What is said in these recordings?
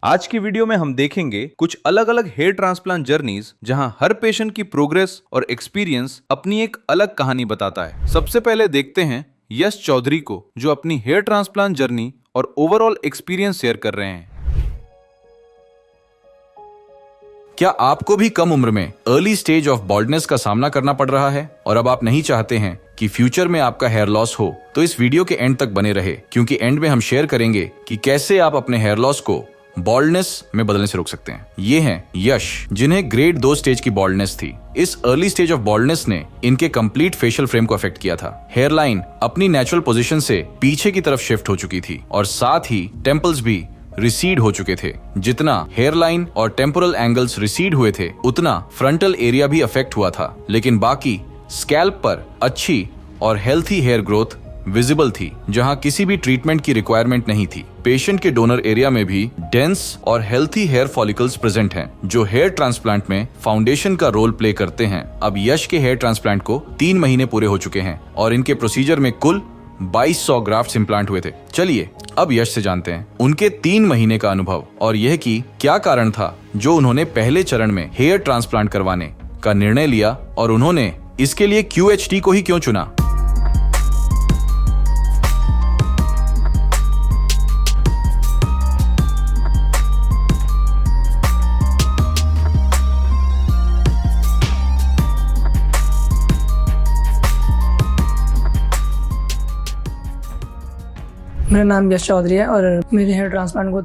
आज की वीडियो में हम देखेंगे कुछ अलग अलग हेयर ट्रांसप्लांट जर्नीज जहां हर पेशेंट की प्रोग्रेस और एक्सपीरियंस अपनी एक अलग कहानी बताता है। सबसे पहले देखते हैं यश चौधरी को, जो अपनी हेयर ट्रांसप्लांट जर्नी और ओवरऑल एक्सपीरियंस शेयर कर रहे हैं। क्या आपको भी कम उम्र में अर्ली स्टेज ऑफ बॉल्डनेस का सामना करना पड़ रहा है और अब आप नहीं चाहते हैं कि फ्यूचर में आपका हेयर लॉस हो? तो इस वीडियो के एंड तक बने रहे, क्योंकि एंड में हम शेयर करेंगे कि कैसे आप अपने हेयर लॉस को बॉल्डनेस में बदलने से रोक सकते हैं। ये हैं यश, जिन्हें ग्रेड 2 स्टेज की बॉल्डनेस थी। इस अर्ली स्टेज ऑफ बॉल्डनेस ने इनके कंप्लीट फेशियल फ्रेम को अफेक्ट किया था। हेयर लाइन अपनी नेचुरल पोजीशन से पीछे की तरफ शिफ्ट हो चुकी थी और साथ ही टेम्पल्स भी रिसीड हो चुके थे। जितना हेयर लाइन और टेम्पोरल एंगल्स रिसीड हुए थे, उतना फ्रंटल एरिया भी अफेक्ट हुआ था, लेकिन बाकी स्कैल्प पर अच्छी और हेल्थी हेयर ग्रोथ विजिबल थी, जहां किसी भी ट्रीटमेंट की रिक्वायरमेंट नहीं थी। पेशेंट के डोनर एरिया में भी डेंस और हेल्थी हेयर फॉलिकल्स प्रेजेंट हैं, जो हेयर ट्रांसप्लांट में फाउंडेशन का रोल प्ले करते हैं। अब यश के हेयर ट्रांसप्लांट को 3 महीने पूरे हो चुके हैं और इनके प्रोसीजर में कुल 2200 ग्राफ्ट्स इम्प्लांट हुए थे। चलिए अब यश से जानते हैं उनके 3 महीने का अनुभव और यह कि क्या कारण था जो उन्होंने पहले चरण में हेयर ट्रांसप्लांट करवाने का निर्णय लिया और उन्होंने इसके लिए QHT को ही क्यों चुना। मेरा नाम यश चौधरी है और मेरे हेयर ट्रांसप्लांट को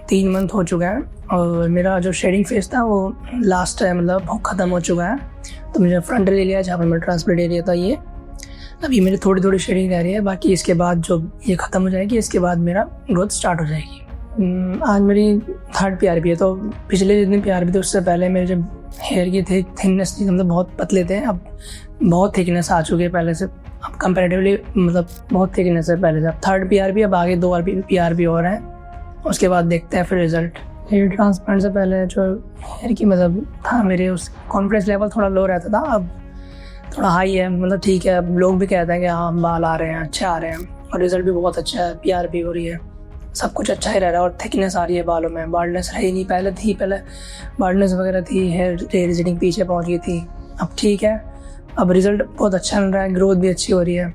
3 मंथ हो चुका है और मेरा जो शेडिंग फेस था वो लास्ट है, मतलब ख़त्म हो चुका है। तो मेरा फ्रंटल एरिया जहाँ पर मेरा ट्रांसप्लांट एरिया था, ये अभी मेरी थोड़ी थोड़ी शेडिंग रह रही है। बाकी इसके बाद जो ये ख़त्म हो जाएगी, इसके बाद मेरा ग्रोथ स्टार्ट हो जाएगी। आज मेरी 3rd PRP है। तो पिछले जितने PRP थे उससे पहले मेरे जब हेयर की थिकनेस थी, मतलब बहुत पतले थे, अब बहुत थिकनेस आ चुकी है पहले से। अब कंपैरेटिवली मतलब बहुत थिकनेस है पहले से। अब 3rd PRP, अब आगे 2 PRP और हैं, उसके बाद देखते हैं फिर रिजल्ट। हेयर ट्रांसप्लांट से पहले जो हेयर की मतलब था, मेरे उस कॉन्फिडेंस लेवल थोड़ा लो रहता था, अब थोड़ा हाई है, मतलब ठीक है। अब लोग भी कहते हैं कि हाँ बाल आ रहे हैं, अच्छे आ रहे हैं और रिजल्ट भी बहुत अच्छा है। PRP हो रही है, सब कुछ अच्छा ही रह रहा है और थिकनेस आ रही है बालों में। बाल्डनेस रही नहीं, पहले बाल्डनेस वगैरह थी, हेयर रिजल्टिंग पीछे पहुँच गई थी। अब ठीक है, अब रिजल्ट बहुत अच्छा मिल रहा है, ग्रोथ भी अच्छी हो रही है,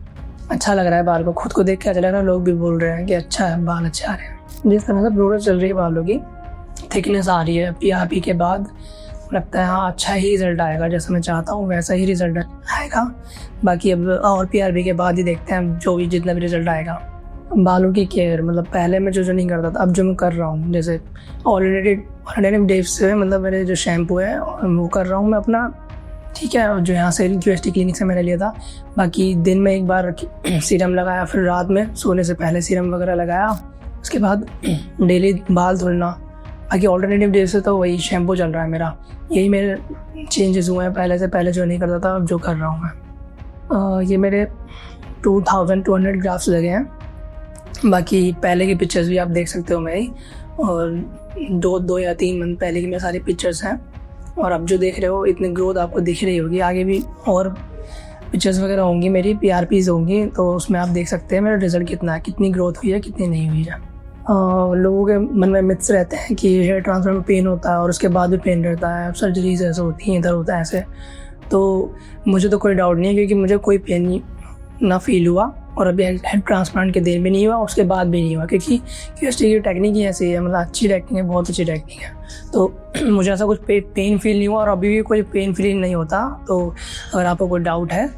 अच्छा लग रहा है बाल को। खुद को देख के अच्छा लग रहा है, लोग भी बोल रहे हैं कि अच्छा है, बाल अच्छे आ रहे हैं। जिस तरह से प्रोग्रेस चल रही है बालों की, थिकनेस आ रही है, PRP के बाद लगता है हाँ अच्छा ही रिजल्ट आएगा, जैसा मैं चाहता हूँ वैसा ही रिजल्ट आएगा। बाकी अब और PRP के बाद ही देखते हैं जो भी जितना भी रिजल्ट आएगा। बालों की केयर, मतलब पहले मैं जो नहीं करता था, अब जो मैं कर रहा हूँ, जैसे ऑल्टरनेटिव डेज से मतलब मेरे जो शैम्पू है वो कर रहा हूँ मैं अपना, ठीक है, जो यहाँ से QHT क्लिनिक से मैंने लिया था। बाकी दिन में एक बार सीरम लगाया, फिर रात में सोने से पहले सीरम वगैरह लगाया, उसके बाद डेली बाल धुलना। बाकी ऑल्टरनेटिव डे से तो वही शैम्पू चल रहा है मेरा। यही मेरे चेंजेस हुए हैं पहले से। पहले जो नहीं करता था, अब जो कर रहा हूँ मैं। ये मेरे 2200 ग्राफ्स लगे हैं। बाकी पहले की पिक्चर्स भी आप देख सकते हो मेरी, और 2 या 3 मंथ पहले की मेरे सारी पिक्चर्स हैं। और अब जो देख रहे हो इतनी ग्रोथ आपको दिख रही होगी, आगे भी और पिक्चर्स वगैरह होंगी मेरी, PRPs होंगी, तो उसमें आप देख सकते हैं मेरा रिजल्ट कितना है, कितनी ग्रोथ हुई है, कितनी नहीं हुई है। लोगों के मन में मिथ्स रहते हैं कि हेयर ट्रांसप्लांट में पेन होता है और उसके बाद भी पेन रहता है, सर्जरीज ऐसे होती हैं, इधर होता है ऐसे। तो मुझे तो कोई डाउट नहीं है, क्योंकि मुझे कोई पेन ना फील हुआ और अभी हेड ट्रांसप्लांट के देर भी नहीं हुआ, उसके बाद भी नहीं हुआ, क्योंकि QHT की टेक्निक ही ऐसी है, मतलब अच्छी टेक्निक है, बहुत अच्छी टेक्निक है। तो मुझे ऐसा कुछ पेन फील नहीं हुआ और अभी भी कोई पेन फील नहीं होता। तो अगर आपको कोई डाउट है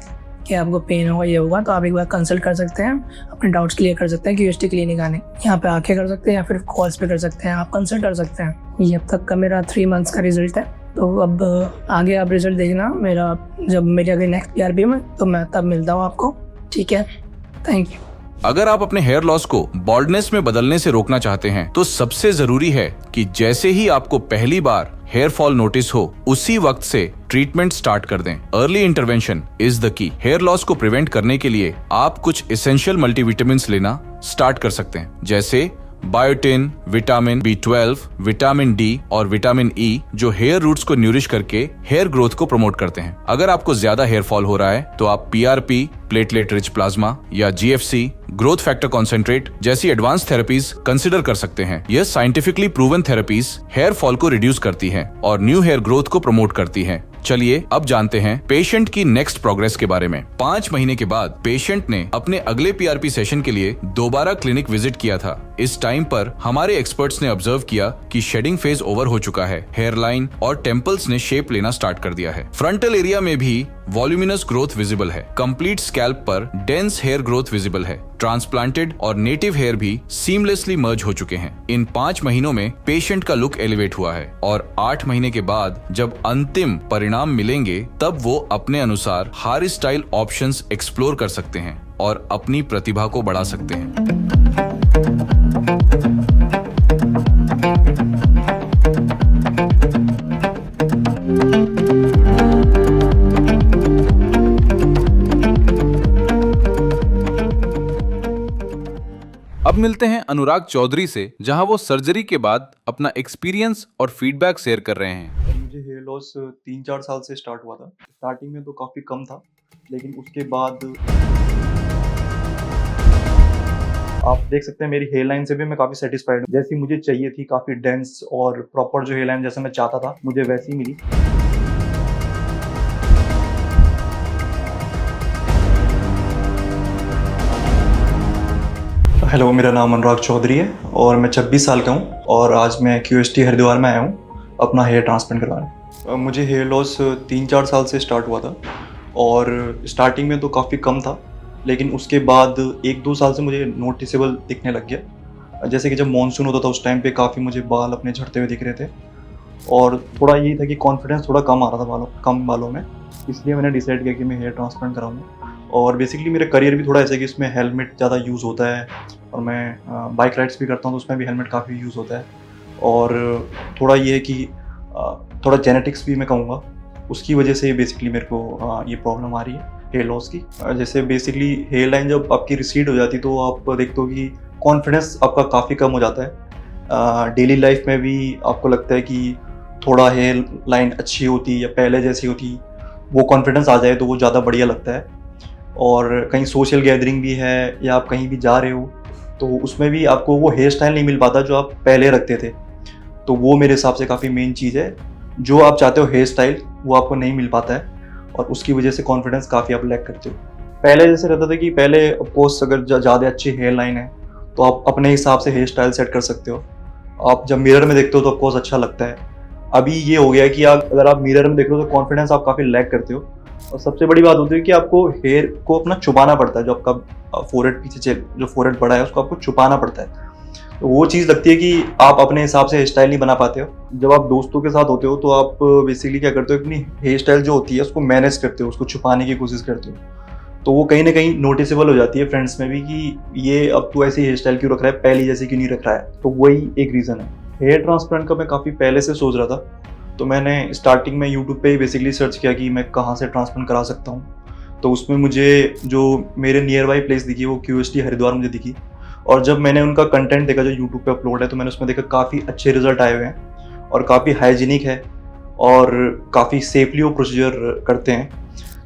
कि आपको पेन होगा, ये होगा, तो आप एक बार कंसल्ट कर सकते हैं, अपने डाउट्स क्लियर कर सकते हैं। QHT क्लिनिक आने यहाँ पे आके कर सकते हैं या फिर कॉल्स पे कर सकते हैं, आप कंसल्ट कर सकते हैं। ये अब तक का मेरा 3 मंथ्स का रिजल्ट है। तो अब आगे आप रिजल्ट देखना मेरा, जब मेरी अगली नेक्स्ट PRP में, तो मैं तब मिलता हूँ आपको, ठीक है। Thank you. अगर आप अपने हेयर लॉस को बॉल्डनेस में बदलने से रोकना चाहते हैं, तो सबसे जरूरी है कि जैसे ही आपको पहली बार हेयर फॉल नोटिस हो, उसी वक्त से ट्रीटमेंट स्टार्ट कर दें। Early intervention is the key. Hair loss को प्रिवेंट करने के लिए आप कुछ एसेंशियल मल्टीविटामिन्स लेना स्टार्ट कर सकते हैं, जैसे biotin, vitamin B12, vitamin D और विटामिन E जो हेयर रूट्स को न्यूरिश करके हेयर ग्रोथ को प्रमोट करते हैं। अगर आपको ज्यादा हेयर फॉल हो रहा है तो आप PRP, प्लेटलेट रिच प्लाज्मा या GFC, ग्रोथ फैक्टर कॉन्सेंट्रेट जैसी एडवांस थेरेपीज कंसिडर कर सकते हैं। यह scientifically proven therapies hair fall को रिड्यूस करती हैं और न्यू हेयर ग्रोथ को प्रमोट करती हैं। चलिए अब जानते हैं पेशेंट की नेक्स्ट प्रोग्रेस के बारे में। 5 महीने के बाद पेशेंट ने अपने अगले PRP सेशन के लिए दोबारा क्लिनिक विजिट किया था। इस टाइम पर हमारे एक्सपर्ट्स ने ऑब्जर्व किया कि शेडिंग फेज ओवर हो चुका है, हेयर लाइन और टेम्पल्स ने शेप लेना स्टार्ट कर दिया है। फ्रंटल एरिया में भी वॉल्यूमिनस ग्रोथ विजिबल है। कंप्लीट स्कैल्प पर डेंस हेयर ग्रोथ विजिबल है। ट्रांसप्लांटेड और नेटिव हेयर भी सीमलेसली मर्ज हो चुके हैं। इन 5 महीनों में पेशेंट का लुक एलिवेट हुआ है और 8 महीने के बाद जब अंतिम परिणाम मिलेंगे तब वो अपने अनुसार हेयर स्टाइल ऑप्शंस एक्सप्लोर कर सकते हैं और अपनी प्रतिभा को बढ़ा सकते हैं। अब मिलते हैं अनुराग चौधरी से, जहां वो सर्जरी के बाद अपना एक्सपीरियंस और फीडबैक शेयर कर रहे हैं। मुझे हेयर लॉस 3-4 साल से स्टार्ट हुआ था। स्टार्टिंग में तो काफ़ी कम था, लेकिन उसके बाद आप देख सकते हैं मेरी हेयर लाइन से भी मैं काफ़ी सेटिस्फाइड हूँ। जैसी मुझे चाहिए थी, काफ़ी डेंस और प्रॉपर जो हेयर लाइन जैसा मैं चाहता था, मुझे वैसी मिली। हेलो, मेरा नाम अनुराग चौधरी है और मैं 26 साल का हूँ और आज मैं QST हरिद्वार में आया हूँ अपना हेयर ट्रांसप्लांट करवाने। मुझे हेयर लॉस 3-4 साल से स्टार्ट हुआ था और स्टार्टिंग में तो काफ़ी कम था, लेकिन उसके बाद 1-2 साल से मुझे नोटिसेबल दिखने लग गया। जैसे कि जब मानसून होता था उस टाइम पे काफ़ी मुझे बाल अपने झड़ते हुए दिख रहे थे और थोड़ा यही था कि कॉन्फिडेंस थोड़ा कम आ रहा था कम बालों में। इसलिए मैंने डिसाइड किया कि मैं हेयर ट्रांसप्लांट कराऊंगा। और बेसिकली मेरा करियर भी थोड़ा ऐसा है कि इसमें हेलमेट ज़्यादा यूज़ होता है और मैं बाइक राइड्स भी करता हूँ तो उसमें भी हेलमेट काफ़ी यूज़ होता है। और थोड़ा ये है कि थोड़ा जेनेटिक्स भी मैं कहूँगा, उसकी वजह से बेसिकली मेरे को ये प्रॉब्लम आ रही है हेयर लॉस की। जैसे बेसिकली हेयर लाइन जब आपकी रिसीड हो जाती है तो आप देखते हो कि कॉन्फिडेंस आपका काफ़ी कम हो जाता है। डेली लाइफ में भी आपको लगता है कि थोड़ा हेयर लाइन अच्छी होती या पहले जैसी होती, वो कॉन्फिडेंस आ जाए तो वो ज़्यादा बढ़िया लगता है। और कहीं सोशल गैदरिंग भी है या आप कहीं भी जा रहे हो तो उसमें भी आपको वो हेयर स्टाइल नहीं मिल पाता जो आप पहले रखते थे। तो वो मेरे हिसाब से काफ़ी मेन चीज़ है, जो आप चाहते हो हेयर स्टाइल वो आपको नहीं मिल पाता है और उसकी वजह से कॉन्फिडेंस काफ़ी आप लैक करते हो। पहले जैसे रहता था कि पहले ऑफकोर्स अगर ज़्यादा अच्छी हेयर लाइन है तो आप अपने हिसाब से हेयर स्टाइल सेट कर सकते हो। आप जब मिरर में देखते हो तो ऑफकोर्स अच्छा लगता है। अभी ये हो गया है कि अगर आप मिरर में देख रहे हो तो कॉन्फिडेंस आप काफ़ी लैक करते हो। और सबसे बड़ी बात होती है कि आपको हेयर को अपना छुपाना पड़ता है। जो आपका फोरहेड पीछे जो फोरहेड बड़ा है उसको आपको छुपाना पड़ता है। तो वो चीज़ लगती है कि आप अपने हिसाब से हेयर स्टाइल नहीं बना पाते हो। जब आप दोस्तों के साथ होते हो तो आप बेसिकली क्या करते हो, अपनी हेयर स्टाइल जो होती है उसको मैनेज करते हो, उसको छुपाने की कोशिश करते हो। तो वो कहीं ना कहीं नोटिसेबल हो जाती है फ्रेंड्स में भी कि ये अब तो ऐसी हेयर स्टाइल क्यों रख रहा है, पहली जैसी क्यों नहीं रख रहा है। तो वही एक रीज़न है। हेयर ट्रांसप्लांट का मैं काफ़ी पहले से सोच रहा था, तो मैंने स्टार्टिंग में यूट्यूब पे ही बेसिकली सर्च किया कि मैं कहाँ से ट्रांसप्लांट करा सकता हूँ। तो उसमें मुझे जो मेरे नियर बाई प्लेस दिखी वो QST हरिद्वार मुझे दिखी। और जब मैंने उनका कंटेंट देखा जो यूट्यूब पे अपलोड है तो मैंने उसमें देखा काफ़ी अच्छे रिजल्ट आए हुए हैं और काफ़ी हाइजीनिक है और काफ़ी सेफली वो प्रोसीजर करते हैं।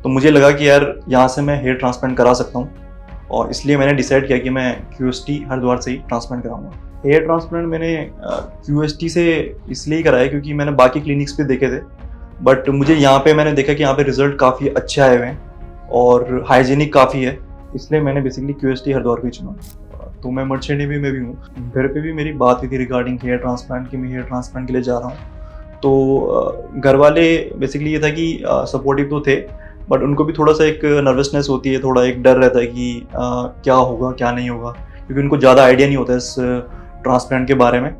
तो मुझे लगा कि यार यहाँ से मैं हेयर ट्रांसप्लांट करा सकता हूँ और इसलिए मैंने डिसाइड किया कि मैं QST हरिद्वार से ही ट्रांसप्लांट कराऊंगा। हेयर ट्रांसप्लांट मैंने QST से इसलिए ही कराया क्योंकि मैंने बाकी क्लिनिक्स पे देखे थे, बट मुझे यहाँ पे मैंने देखा कि यहाँ पे रिजल्ट काफ़ी अच्छे आए हुए हैं और हाइजीनिक काफ़ी है, इसलिए मैंने बेसिकली QST हरिद्वार को ही चुना। तो मैं मर्चेंडी में भी हूँ। घर पे भी मेरी बात हुई थी रिगार्डिंग हेयर ट्रांसप्लांट की, मैं हेयर ट्रांसप्लांट के लिए जा रहा हूँ। तो घर वाले बेसिकली ये था कि सपोर्टिव तो थे, बट उनको भी थोड़ा सा एक नर्वसनेस होती है, थोड़ा एक डर रहता है कि क्या होगा क्या नहीं होगा, क्योंकि उनको ज़्यादा आइडिया नहीं होता इस ट्रांसप्लांट के बारे में।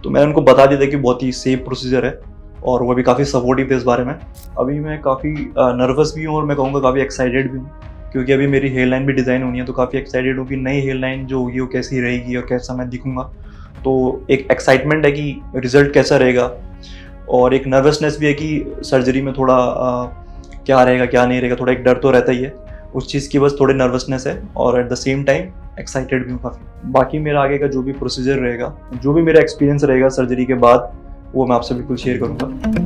तो मैंने उनको बता दिया था कि बहुत ही सेफ प्रोसीजर है और वो भी काफ़ी सपोर्टिव थे इस बारे में। अभी मैं काफ़ी नर्वस भी हूँ और मैं कहूँगा काफ़ी एक्साइटेड भी हूँ, क्योंकि अभी मेरी हेयर लाइन भी डिज़ाइन होनी है। तो काफ़ी एक्साइटेड हूँ कि नई हेयर लाइन जो होगी वो कैसी रहेगी और कैसा मैं दिखूँगा। तो एक एक्साइटमेंट है कि रिज़ल्ट कैसा रहेगा और एक नर्वसनेस भी है कि सर्जरी में थोड़ा क्या रहेगा क्या नहीं रहेगा, थोड़ा एक डर तो रहता ही है उस चीज़ की, बस थोड़ी नर्वसनेस है। और at the same time excited भी हूँ काफ़ी। बाकी मेरा आगे का जो भी प्रोसीजर रहेगा, जो भी मेरा एक्सपीरियंस रहेगा सर्जरी के बाद, वो मैं आपसे बिल्कुल शेयर करूँगा।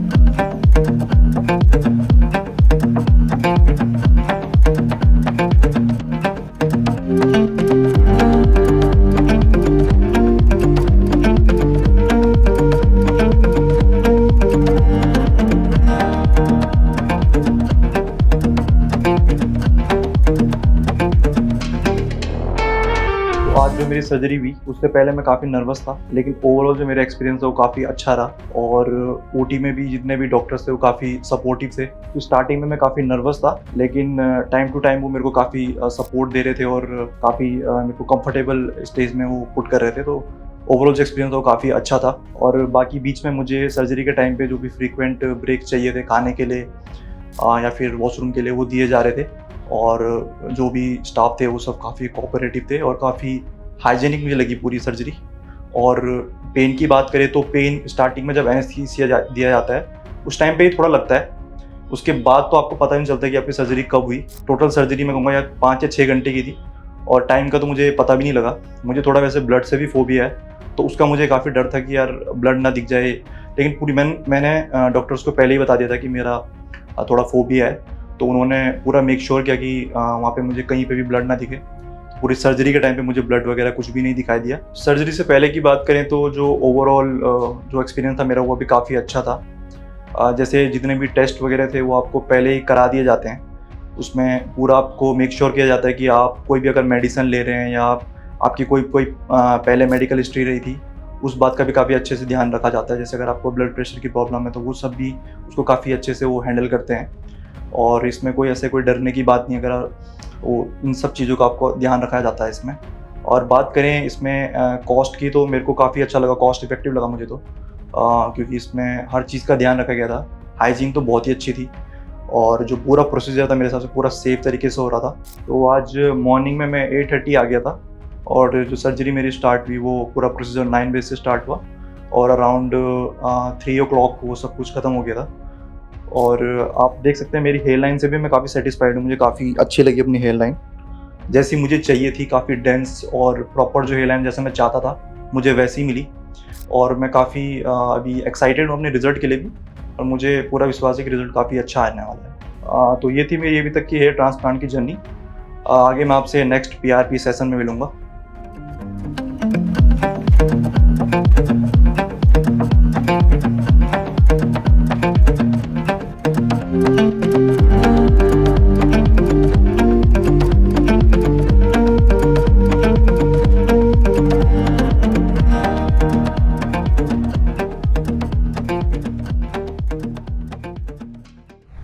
आज जो मेरी सर्जरी हुई उससे पहले मैं काफ़ी नर्वस था, लेकिन ओवरऑल जो मेरा एक्सपीरियंस था वो काफ़ी अच्छा रहा। और ओटी में भी जितने भी डॉक्टर्स थे वो काफ़ी सपोर्टिव थे। तो स्टार्टिंग में मैं काफ़ी नर्वस था, लेकिन टाइम टू टाइम वो मेरे को काफ़ी सपोर्ट दे रहे थे और काफ़ी मेरे को कंफर्टेबल स्टेज में वो पुट कर रहे थे। तो ओवरऑल जो एक्सपीरियंस था वो काफ़ी अच्छा था। और बाकी बीच में मुझे सर्जरी के टाइम पे जो भी फ्रीक्वेंट ब्रेक चाहिए थे खाने के लिए या फिर वॉशरूम के लिए, वो दिए जा रहे थे। और जो भी स्टाफ थे वो सब काफ़ी कोऑपरेटिव थे और काफ़ी हाइजेनिक मुझे लगी पूरी सर्जरी। और पेन की बात करें तो पेन स्टार्टिंग में जब एनेस्थीसिया दिया जाता है उस टाइम पे ही थोड़ा लगता है, उसके बाद तो आपको पता नहीं चलता कि आपकी सर्जरी कब हुई। टोटल सर्जरी मैं कहूँगा यार 5 या 6 घंटे की थी और टाइम का तो मुझे पता भी नहीं लगा। मुझे थोड़ा वैसे ब्लड से भी फोबिया है, तो उसका मुझे काफ़ी डर था कि यार ब्लड ना दिख जाए, लेकिन पूरी मैंने डॉक्टर्स को पहले ही बता दिया था कि मेरा थोड़ा फोबिया है। तो उन्होंने पूरा मेक श्योर किया कि वहाँ पे मुझे कहीं पे भी ब्लड ना दिखे। पूरी सर्जरी के टाइम पे मुझे ब्लड वगैरह कुछ भी नहीं दिखाई दिया। सर्जरी से पहले की बात करें तो जो ओवरऑल जो एक्सपीरियंस था मेरा वो भी काफ़ी अच्छा था। जैसे जितने भी टेस्ट वगैरह थे वो आपको पहले ही करा दिए जाते हैं। उसमें पूरा आपको मेक श्योर किया जाता है कि आप कोई भी अगर मेडिसिन ले रहे हैं या आपकी कोई पहले मेडिकल हिस्ट्री रही थी, उस बात का भी काफ़ी अच्छे से ध्यान रखा जाता है। जैसे अगर आपको ब्लड प्रेशर की प्रॉब्लम है तो वो सब भी उसको काफ़ी अच्छे से वो हैंडल करते हैं। और इसमें कोई डरने की बात नहीं, अगर वो इन सब चीज़ों का आपको ध्यान रखा जाता है इसमें। और बात करें इसमें कॉस्ट की, तो मेरे को काफ़ी अच्छा लगा, कॉस्ट इफेक्टिव लगा मुझे तो, क्योंकि इसमें हर चीज़ का ध्यान रखा गया था। हाइजीन तो बहुत ही अच्छी थी और जो पूरा प्रोसीजर था मेरे हिसाब से पूरा सेफ तरीके से हो रहा था। तो आज मॉर्निंग में मैं 8:30 आ गया था और जो सर्जरी मेरी स्टार्ट हुई वो पूरा प्रोसीजर 9 बजे से स्टार्ट हुआ और अराउंड 3 o'clock वो सब कुछ ख़त्म हो गया था। और आप देख सकते हैं मेरी हेयर लाइन से भी मैं काफ़ी सेटिस्फाइड हूँ। मुझे काफ़ी अच्छी लगी अपनी हेयर लाइन, जैसी मुझे चाहिए थी, काफ़ी डेंस और प्रॉपर जो हेयर लाइन जैसे मैं चाहता था मुझे वैसी मिली। और मैं काफ़ी अभी एक्साइटेड हूँ अपने रिज़ल्ट के लिए भी, और मुझे पूरा विश्वास है कि रिज़ल्ट काफ़ी अच्छा आने वाला है। तो ये थी मेरी अभी तक की हेयर ट्रांसप्लांट की जर्नी। आगे मैं आपसे नेक्स्ट PRP सेशन में मिलूँगा।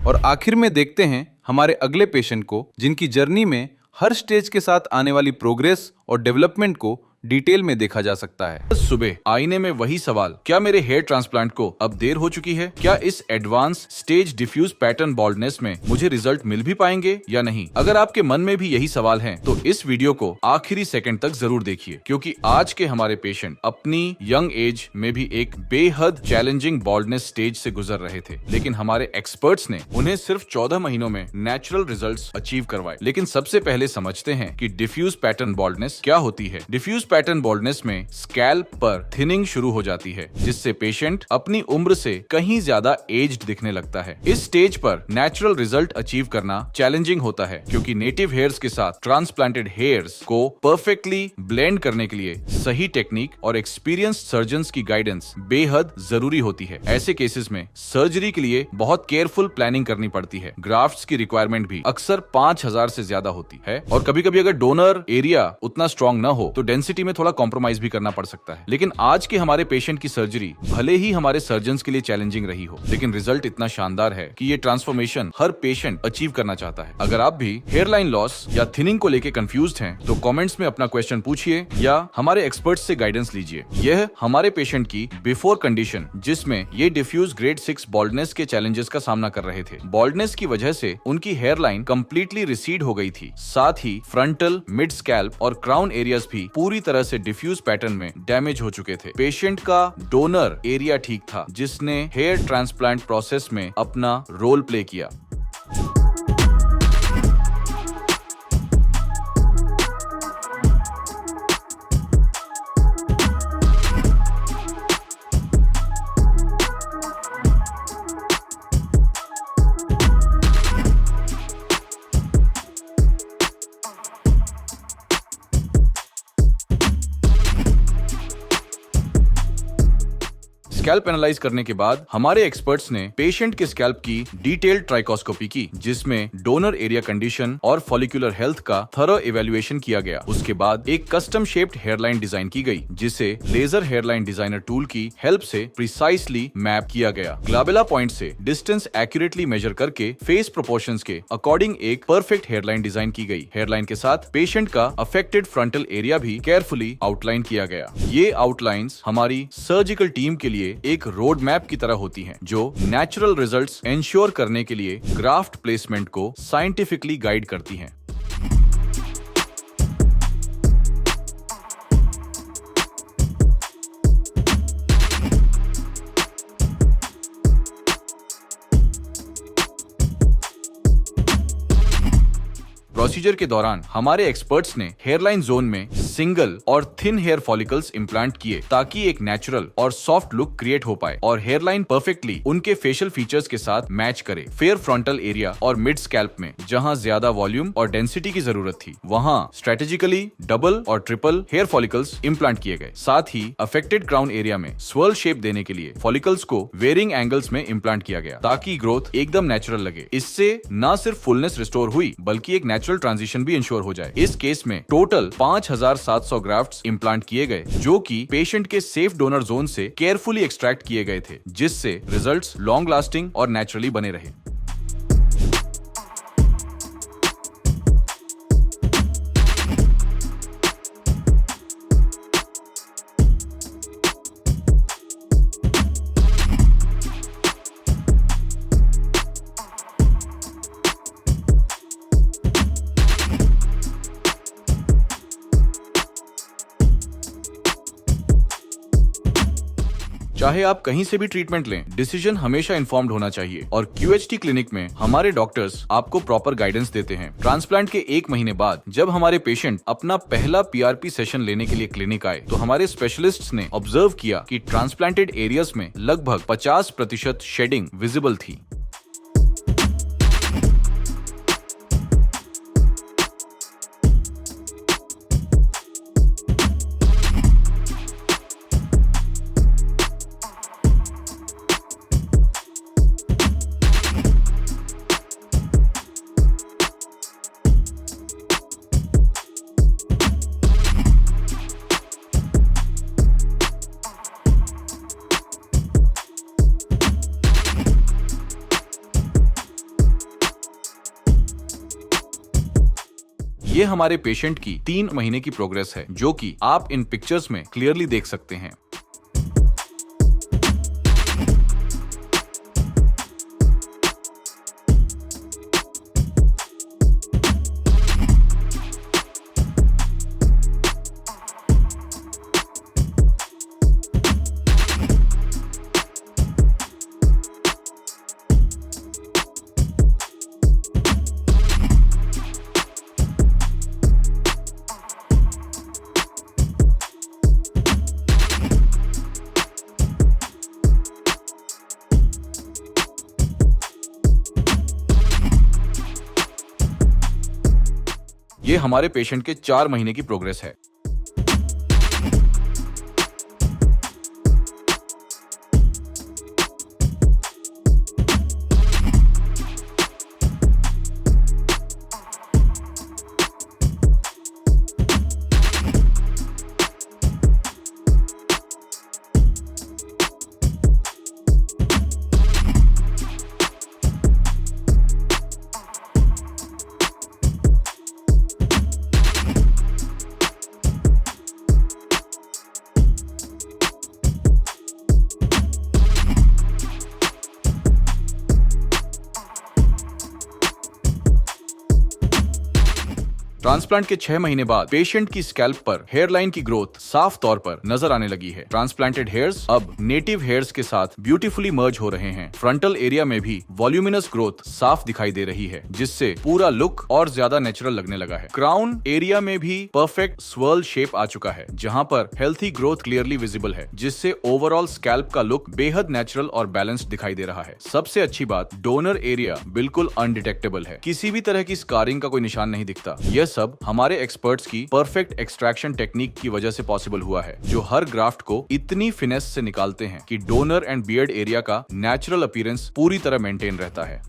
और आखिर में देखते हैं हमारे अगले पेशेंट को, जिनकी जर्नी में हर स्टेज के साथ आने वाली प्रोग्रेस और डेवलपमेंट को डिटेल में देखा जा सकता है। सुबह आईने में वही सवाल, क्या मेरे हेयर ट्रांसप्लांट को अब देर हो चुकी है? क्या इस advance stage diffuse pattern baldness में मुझे रिजल्ट मिल भी पाएंगे या नहीं? अगर आपके मन में भी यही सवाल हैं, तो इस वीडियो को आखिरी सेकंड तक जरूर देखिए, क्योंकि आज के हमारे पेशेंट अपनी यंग एज में भी एक बेहद चैलेंजिंग बाल्डनेस स्टेज से गुजर रहे थे, लेकिन हमारे एक्सपर्ट्स ने उन्हें सिर्फ 14 महीनों में नेचुरल रिजल्ट्स अचीव करवाए। लेकिन सबसे पहले समझते हैं कि डिफ्यूज पैटर्न बाल्डनेस क्या होती है। डिफ्यूज पैटर्न बाल्डनेस में स्कैल्प पर थिनिंग शुरू हो जाती है, जिससे पेशेंट अपनी उम्र से कहीं ज्यादा एज्ड दिखने लगता है। इस स्टेज पर नेचुरल रिजल्ट अचीव करना चैलेंजिंग होता है, क्योंकि नेटिव हेयर्स के साथ ट्रांसप्लांटेड हेयर्स को परफेक्टली ब्लेंड करने के लिए सही टेक्निक और एक्सपीरियंस्ड सर्जन्स की गाइडेंस बेहद जरूरी होती है। ऐसे केसेस में सर्जरी के लिए बहुत केयरफुल प्लानिंग करनी पड़ती है। ग्राफ्ट्स की रिक्वायरमेंट भी अक्सर 5000 से ज्यादा होती है, और कभी कभी अगर डोनर एरिया उतना स्ट्रॉन्ग न हो तो डेंसिटी में थोड़ा कॉम्प्रोमाइज भी करना पड़ सकता है। लेकिन आज के हमारे पेशेंट की सर्जरी भले ही हमारे सर्जन्स के लिए चैलेंजिंग रही हो, लेकिन रिजल्ट इतना शानदार है कि ये ट्रांसफॉर्मेशन हर पेशेंट अचीव करना चाहता है। अगर आप भी हेयर लाइन लॉस या थिनिंग को लेकर कंफ्यूज्ड हैं, तो कमेंट्स में अपना क्वेश्चन पूछिए या हमारे एक्सपर्ट्स से गाइडेंस लीजिए। यह हमारे पेशेंट की बिफोर कंडीशन, जिसमें ये डिफ्यूज ग्रेड 6 बॉल्डनेस के चैलेंजेस का सामना कर रहे थे। बॉल्डनेस की वजह से उनकी हेयर लाइन कंप्लीटली रिसीड हो गई थी, साथ ही फ्रंटल, मिड स्कैल्प और क्राउन एरियाज भी पूरी तरह से डिफ्यूज पैटर्न में डैमेज हो चुके थे। पेशेंट का डोनर एरिया ठीक था, जिसने हेयर ट्रांसप्लांट प्रोसेस में अपना रोल प्ले किया। स्कैल्प एनालाइज करने के बाद हमारे एक्सपर्ट्स ने पेशेंट के स्कैल्प की डिटेल्ड ट्राइकोस्कोपी की, जिसमें डोनर एरिया कंडीशन और फॉलिकुलर हेल्थ का थरो इवैल्यूएशन किया गया। उसके बाद एक कस्टम शेप्ड हेयरलाइन डिजाइन की गई, जिसे लेजर हेयरलाइन डिजाइनर टूल की हेल्प से प्रिसाइसली मैप किया गया। ग्लाबेला पॉइंट से डिस्टेंस एक्यूरेटली मेजर करके फेस प्रोपोर्शंस के अकॉर्डिंग एक परफेक्ट हेयरलाइन डिजाइन की गई। हेयरलाइन के साथ पेशेंट का अफेक्टेड फ्रंटल एरिया भी केयरफुली आउटलाइन किया गया। ये आउटलाइंस हमारी सर्जिकल टीम के लिए एक रोड मैप की तरह होती हैं, जो नेचुरल रिजल्ट्स एंश्योर करने के लिए ग्राफ्ट प्लेसमेंट को साइंटिफिकली गाइड करती हैं। प्रोसीजर के दौरान हमारे एक्सपर्ट्स ने हेयरलाइन जोन में सिंगल और थिन हेयर फॉलिकल्स इम्प्लांट किए, ताकि एक नेचुरल और सॉफ्ट लुक क्रिएट हो पाए और हेयरलाइन परफेक्टली उनके फेशियल फीचर्स के साथ मैच करे। फेयर फ्रंटल एरिया और मिड स्कैल्प में जहां ज्यादा वॉल्यूम और डेंसिटी की जरूरत थी, वहां स्ट्रेटेजिकली डबल और ट्रिपल हेयर फॉलिकल्स इम्प्लांट किए गए। साथ ही अफेक्टेड क्राउन एरिया में स्वर्ल शेप देने के लिए फॉलिकल्स को वेरिंग एंगल्स में इम्प्लांट किया गया, ताकि ग्रोथ एकदम नेचुरल लगे। इससे न सिर्फ फुलनेस रिस्टोर हुई, बल्कि एक नेचुरल ट्रांजिशन भी इंश्योर हो जाए। इस केस में टोटल 5700 ग्राफ्ट्स इम्प्लांट किए गए, जो कि पेशेंट के सेफ डोनर जोन से केयरफुली एक्सट्रैक्ट किए गए थे, जिससे रिजल्ट्स लॉन्ग लास्टिंग और नेचुरली बने रहे। चाहे आप कहीं से भी ट्रीटमेंट लें, डिसीजन हमेशा इन्फॉर्म्ड होना चाहिए और QHT क्लिनिक में हमारे डॉक्टर्स आपको प्रॉपर गाइडेंस देते हैं। ट्रांसप्लांट के 1 महीने बाद जब हमारे पेशेंट अपना पहला PRP सेशन लेने के लिए क्लिनिक आए, तो हमारे स्पेशलिस्ट्स ने ऑब्जर्व किया कि ट्रांसप्लांटेड एरियाज में लगभग 50% शेडिंग विजिबल थी। ये हमारे पेशेंट की 3 महीने की प्रोग्रेस है, जो कि आप इन पिक्चर्स में क्लियरली देख सकते हैं। ये हमारे पेशेंट के 4 महीने की प्रोग्रेस है। ट्रांसप्लांट के 6 महीने बाद पेशेंट की स्कैल्प पर हेयरलाइन की ग्रोथ साफ तौर पर नजर आने लगी है। ट्रांसप्लांटेड हेयर्स अब नेटिव हेयर्स के साथ ब्यूटीफुली मर्ज हो रहे हैं। फ्रंटल एरिया में भी वॉल्यूमिनस ग्रोथ साफ दिखाई दे रही है, जिससे पूरा लुक और ज्यादा नेचुरल लगने लगा है। क्राउन एरिया में भी परफेक्ट स्वर्ल शेप आ चुका है, जहां पर हेल्थी ग्रोथ क्लियरली विजिबल है, जिससे ओवरऑल स्कैल्प का लुक बेहद नेचुरल और बैलेंस्ड दिखाई दे रहा है। सबसे अच्छी बात, डोनर एरिया बिल्कुल अनडिटेक्टेबल है। किसी भी तरह की स्कारिंग का कोई निशान नहीं दिखता। यह सब हमारे एक्सपर्ट्स की परफेक्ट एक्सट्रैक्शन टेक्निक की वजह से पॉसिबल हुआ है, जो हर ग्राफ्ट को इतनी फिनेस से निकालते हैं कि डोनर एंड बियर्ड एरिया का नेचुरल अपीयरेंस पूरी तरह मेंटेन रहता है।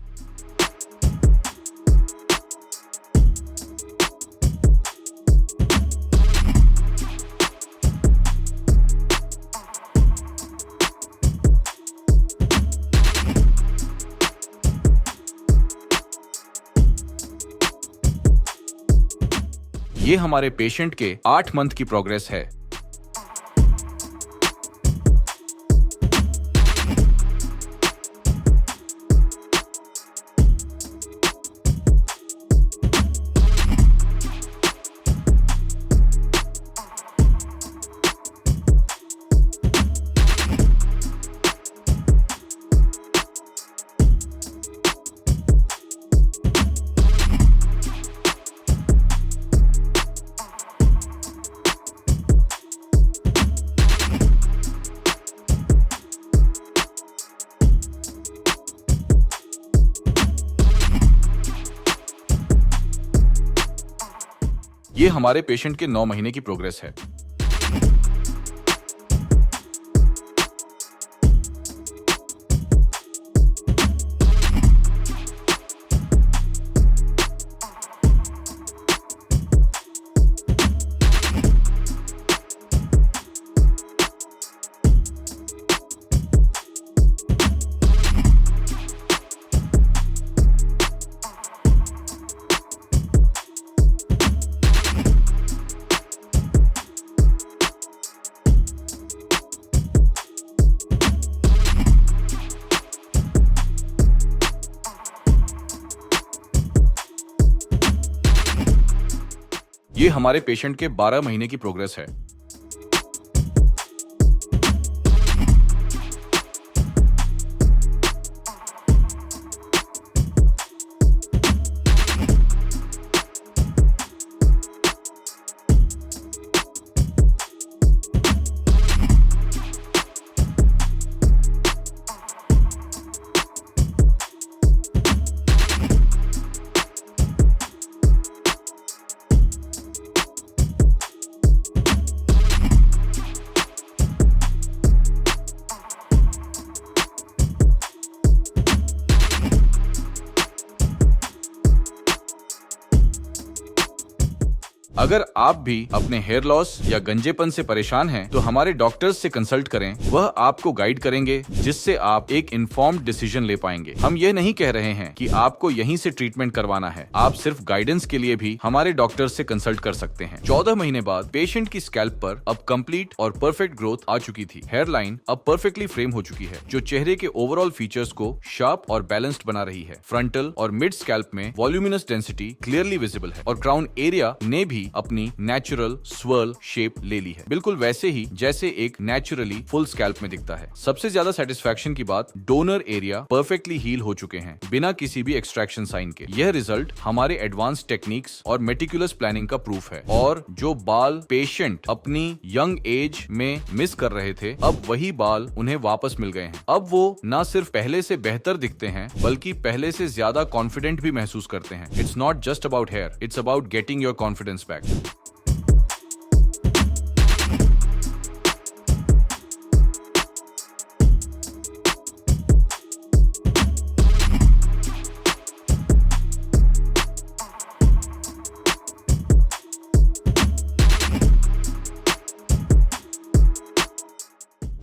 ये हमारे पेशेंट के 8 मंथ की प्रोग्रेस है। ये हमारे पेशेंट के 9 महीने की प्रोग्रेस है। ये हमारे पेशेंट के 12 महीने की प्रोग्रेस है। अगर आप भी अपने हेयर लॉस या गंजेपन से परेशान हैं, तो हमारे डॉक्टर्स से कंसल्ट करें। वह आपको गाइड करेंगे, जिससे आप एक इन्फॉर्म्ड डिसीजन ले पाएंगे। हम ये नहीं कह रहे हैं कि आपको यहीं से ट्रीटमेंट करवाना है। आप सिर्फ गाइडेंस के लिए भी हमारे डॉक्टर से कंसल्ट कर सकते हैं। 14 महीने बाद पेशेंट की स्कैल्प पर अब कंप्लीट और परफेक्ट ग्रोथ आ चुकी थी। हेयर लाइन अब परफेक्टली फ्रेम हो चुकी है, जो चेहरे के ओवरऑल फीचर्स को शार्प और बैलेंस्ड बना रही है। फ्रंटल और मिड स्कैल्प में वॉल्यूमिनस डेंसिटी क्लियरली विजिबल है और क्राउन एरिया ने भी अपनी नेचुरल स्वर्ल शेप ले ली है, बिल्कुल वैसे ही जैसे एक नेचुरली फुल स्कैल्प में दिखता है। सबसे ज्यादा सेटिस्फैक्शन की बात, डोनर एरिया परफेक्टली हील हो चुके हैं बिना किसी भी एक्सट्रैक्शन साइन के। यह रिजल्ट हमारे एडवांस टेक्निक्स और मेटिकुलस प्लानिंग का प्रूफ है। और जो बाल पेशेंट अपनी यंग एज में मिस कर रहे थे, अब वही बाल उन्हें वापस मिल गए हैं। अब वो न सिर्फ पहले से बेहतर दिखते हैं, बल्कि पहले से ज्यादा कॉन्फिडेंट भी महसूस करते हैं। It's not just about hair, it's about getting your confidence back.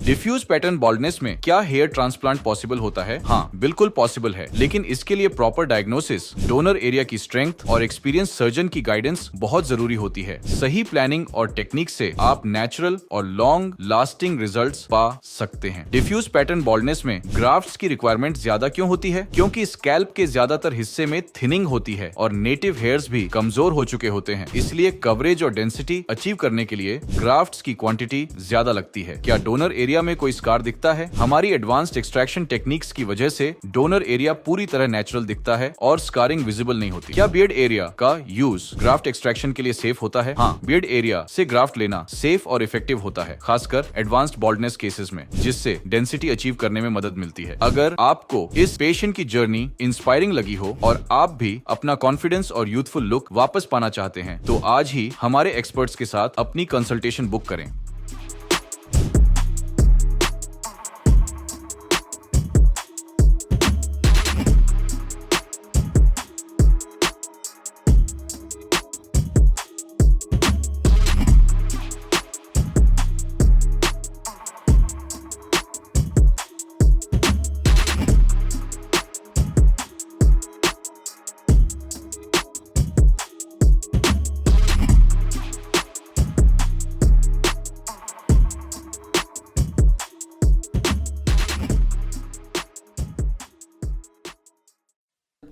Diffuse pattern baldness में क्या हेयर ट्रांसप्लांट पॉसिबल होता है? हाँ, बिल्कुल पॉसिबल है, लेकिन इसके लिए प्रॉपर डायग्नोसिस, डोनर एरिया की स्ट्रेंथ और एक्सपीरियंस सर्जन की गाइडेंस बहुत जरूरी होती है। सही प्लानिंग और टेक्निक से आप नेचुरल और लॉन्ग लास्टिंग रिजल्ट्स पा सकते हैं। डिफ्यूज पैटर्न बॉल्डनेस में ग्राफ्ट्स की रिक्वायरमेंट ज्यादा क्यों होती है? क्योंकि स्कैल्प के ज्यादातर हिस्से में थिनिंग होती है और नेटिव हेयर्स भी कमजोर हो चुके होते हैं। इसलिए कवरेज और डेंसिटी अचीव करने के लिए ग्राफ्ट्स की क्वांटिटी ज्यादा लगती है। क्या डोनर एरिया में कोई स्कार दिखता है। हमारी एडवांस्ड एक्सट्रैक्शन टेक्निक्स की वजह से डोनर एरिया पूरी तरह नेचुरल दिखता है और स्कारिंग विजिबल नहीं होती। क्या बियर्ड एरिया का यूज ग्राफ्ट एक्सट्रैक्शन के लिए सेफ होता है? हाँ, बियर्ड एरिया से ग्राफ्ट लेना सेफ और इफेक्टिव होता है, खासकर एडवांस्ड बॉल्डनेस केसेस में, जिससे डेंसिटी अचीव करने में मदद मिलती है। अगर आपको इस पेशेंट की जर्नी इंस्पायरिंग लगी हो और आप भी अपना कॉन्फिडेंस और यूथफुल लुक वापस पाना चाहते हैं तो आज ही हमारे एक्सपर्ट्स के साथ अपनी कंसल्टेशन बुक करें।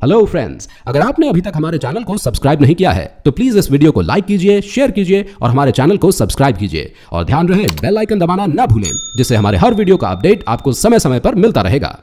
हेलो फ्रेंड्स, अगर आपने अभी तक हमारे चैनल को सब्सक्राइब नहीं किया है तो प्लीज इस वीडियो को लाइक कीजिए, शेयर कीजिए और हमारे चैनल को सब्सक्राइब कीजिए। और ध्यान रहे बेल आइकन दबाना ना भूलें, जिससे हमारे हर वीडियो का अपडेट आपको समय समय पर मिलता रहेगा।